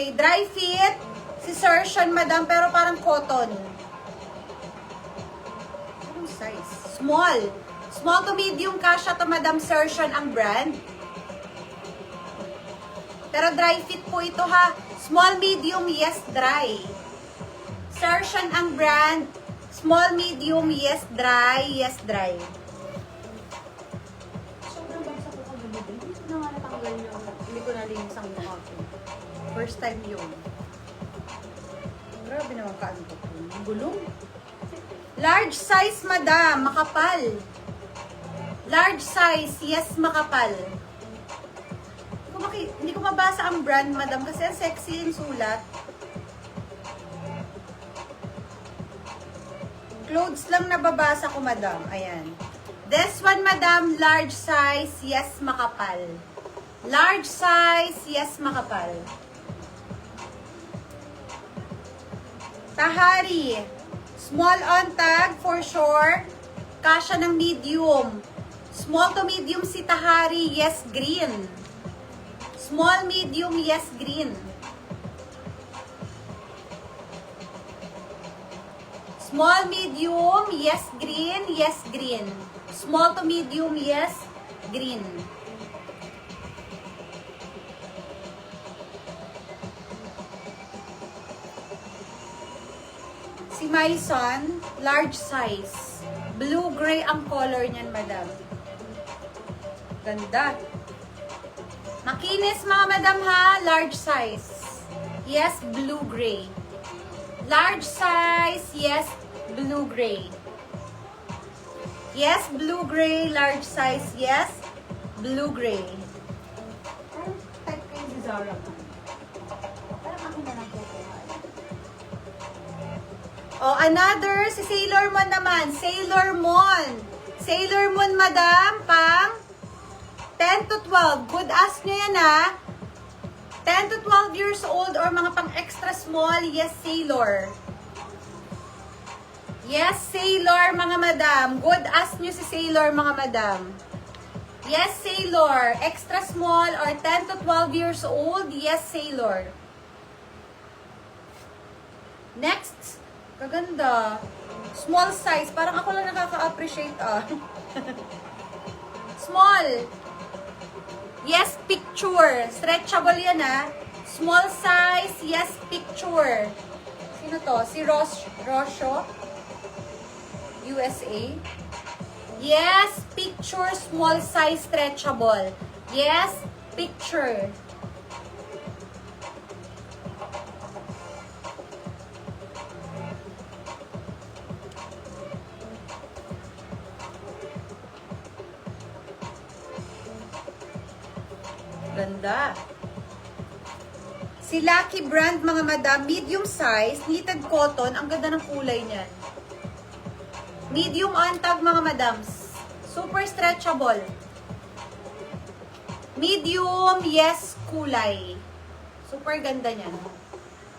Okay, dry fit. Si Sertion, madam, pero parang cotton. Anong size? Small. Small to medium kasha to, madam, Sertion ang brand. Pero dry fit po ito, ha. Small, medium, yes, dry. Sertion ang brand. Small, medium, yes, dry, yes, dry. Sobrang bagsak ko kagabi. Hindi ko na nga natanggal yung, hindi ko nalinis ang mukha ko. First time yun. Grabe naman kaanto ko. Gulong. Large size, madam. Makapal. Large size, yes, makapal. Hindi ko mabasa ang brand, madam, kasi ang sexy yung sulat. Clothes lang nababasa ko, madam. Ayan. This one, madam, large size, yes, makapal. Large size, yes, makapal. Tahari. Small on tag, for sure. Kasha ng medium. Small to medium si Tahari, yes, green. Small, medium, yes, green. Small, medium, yes, green, yes, green. Small to medium, yes, green. Si Maison, large size. Blue-gray ang color niyan, madam. Ganda. Makinis, mga madam, ha? Large size. Yes, blue-gray. Large size, yes, blue-gray. Yes, blue-gray, large size, yes, blue-gray. Parang type kayo si Zara pa. Parang ako na lang kukuha. Oh, another, si Sailor Moon naman. Sailor Moon. Sailor Moon, madam, pang 10 to 12. Good ask nyo yan, ha? 10 to 12 years old or mga pang extra small, yes, Sailor. Yes, Sailor, mga madam. Good ask nyo si Sailor, mga madam. Yes, Sailor. Extra small or 10 to 12 years old, yes, Sailor. Next. Kaganda. Small size. Parang ako lang nakaka-appreciate, ah. Small. Yes, picture. Stretchable yan, ah. Small size, yes, picture. Sino to? Si Rosho? USA? Yes, picture, small size, stretchable. Yes, picture. Ganda. Si Lucky brand, mga madam, medium size, knitted cotton. Ang ganda ng kulay niyan. Medium on tag, mga madams. Super stretchable. Medium, yes, kulay. Super ganda niyan.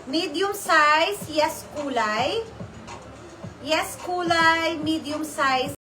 Medium size, yes, kulay. Yes, kulay, medium size.